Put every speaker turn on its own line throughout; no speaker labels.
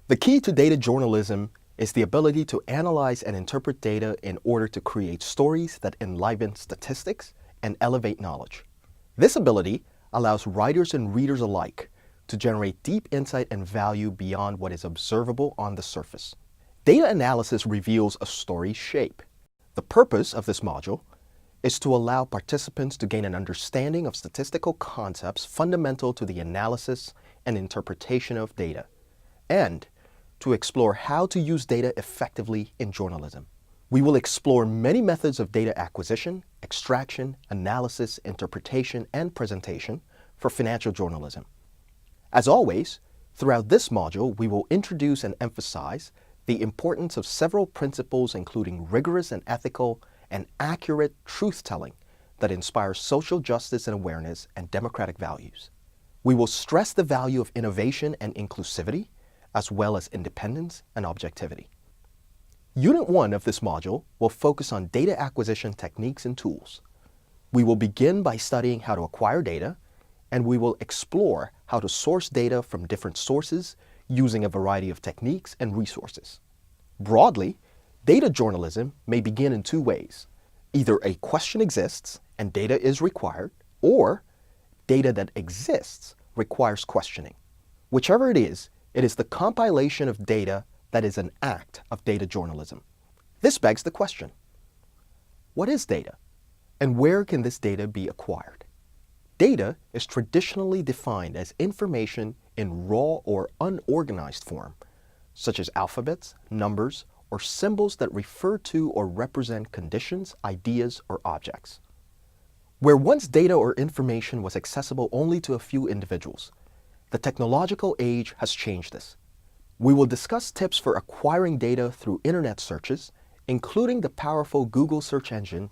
The key to data journalism is the ability to analyze and interpret data in order to create stories that enliven statistics and elevate knowledge. This ability allows writers and readers alike to generate deep insight and value beyond what is observable on the surface. Data analysis reveals a story's shape. The purpose of this module is to allow participants to gain an understanding of statistical concepts fundamental to the analysis and interpretation of data, and to explore how to use data effectively in journalism. We will explore many methods of data acquisition, extraction, analysis, interpretation, and presentation for financial journalism. As always, throughout this module, we will introduce and emphasize the importance of several principles, including rigorous and ethical and accurate truth-telling that inspires social justice and awareness and democratic values. We will stress the value of innovation and inclusivity, as well as independence and objectivity. Unit 1 of this module will focus on data acquisition techniques and tools. We will begin by studying how to acquire data, and we will explore how to source data from different sources using a variety of techniques and resources. Broadly, data journalism may begin in two ways. Either a question exists and data is required, or data that exists requires questioning. Whichever it is the compilation of data that is an act of data journalism. This begs the question: what is data, and where can this data be acquired? Data is traditionally defined as information in raw or unorganized form, such as alphabets, numbers, or symbols that refer to or represent conditions, ideas, or objects. Where once data or information was accessible only to a few individuals, the technological age has changed this. We will discuss tips for acquiring data through internet searches, including the powerful Google search engine,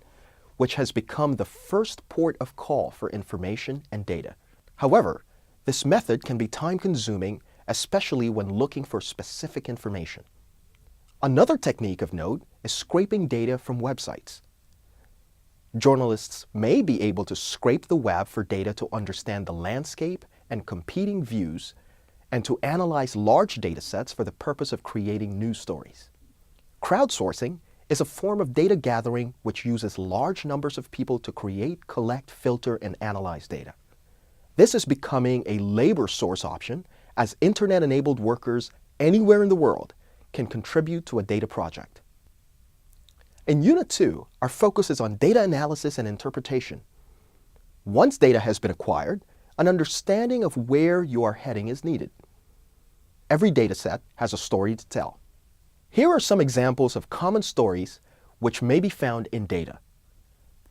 which has become the first port of call for information and data. However, this method can be time-consuming, especially when looking for specific information. Another technique of note is scraping data from websites. Journalists may be able to scrape the web for data to understand the landscape and competing views, and to analyze large data sets for the purpose of creating news stories. Crowdsourcing is a form of data gathering which uses large numbers of people to create, collect, filter, and analyze data. This is becoming a labor source option, as internet-enabled workers anywhere in the world can contribute to a data project. In Unit 2, our focus is on data analysis and interpretation. Once data has been acquired, an understanding of where you are heading is needed. Every dataset has a story to tell. Here are some examples of common stories which may be found in data.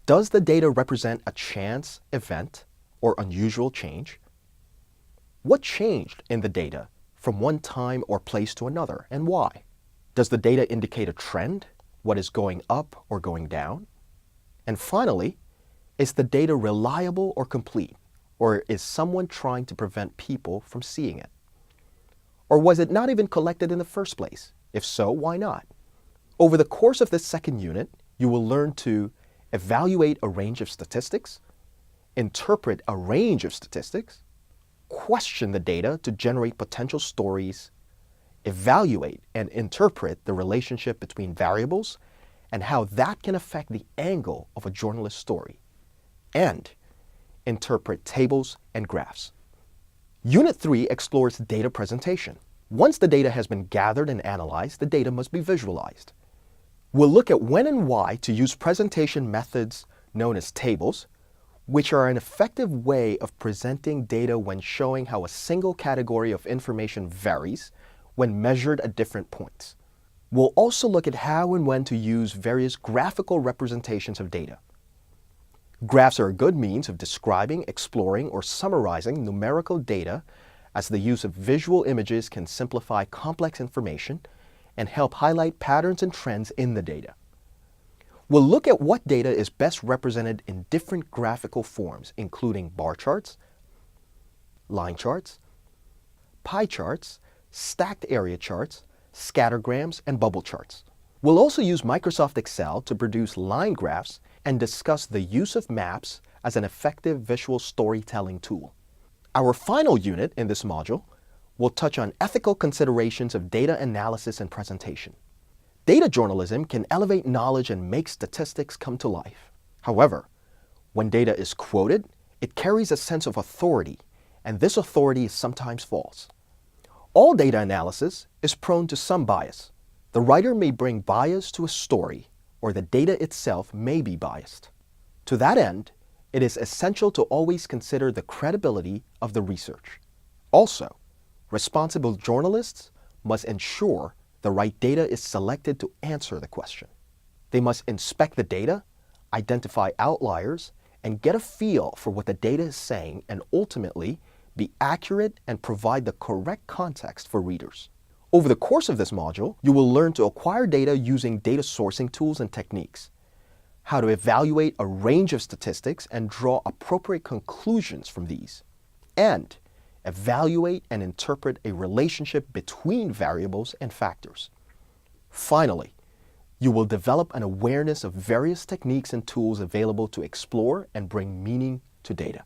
Does the data represent a chance event or unusual change? What changed in the data from one time or place to another, and why? Does the data indicate a trend, what is going up or going down? And finally, is the data reliable or complete? Or is someone trying to prevent people from seeing it? Or was it not even collected in the first place? If so, why not? Over the course of this second unit, you will learn to evaluate a range of statistics, interpret a range of statistics, question the data to generate potential stories, evaluate and interpret the relationship between variables and how that can affect the angle of a journalist's story, and interpret tables and graphs. Unit 3 explores data presentation. Once the data has been gathered and analyzed, the data must be visualized. We'll look at when and why to use presentation methods known as tables, which are an effective way of presenting data when showing how a single category of information varies when measured at different points. We'll also look at how and when to use various graphical representations of data. Graphs are a good means of describing, exploring, or summarizing numerical data, as the use of visual images can simplify complex information and help highlight patterns and trends in the data. We'll look at what data is best represented in different graphical forms, including bar charts, line charts, pie charts, stacked area charts, scattergrams, and bubble charts. We'll also use Microsoft Excel to produce line graphs and discuss the use of maps as an effective visual storytelling tool. Our final unit in this module we'll touch on ethical considerations of data analysis and presentation. Data journalism can elevate knowledge and make statistics come to life. However, when data is quoted, it carries a sense of authority, and this authority is sometimes false. All data analysis is prone to some bias. The writer may bring bias to a story, or the data itself may be biased. To that end, it is essential to always consider the credibility of the research. Also, responsible journalists must ensure the right data is selected to answer the question. They must inspect the data, identify outliers, and get a feel for what the data is saying, and ultimately be accurate and provide the correct context for readers. Over the course of this module, you will learn to acquire data using data sourcing tools and techniques, how to evaluate a range of statistics and draw appropriate conclusions from these, and evaluate and interpret a relationship between variables and factors. Finally, you will develop an awareness of various techniques and tools available to explore and bring meaning to data.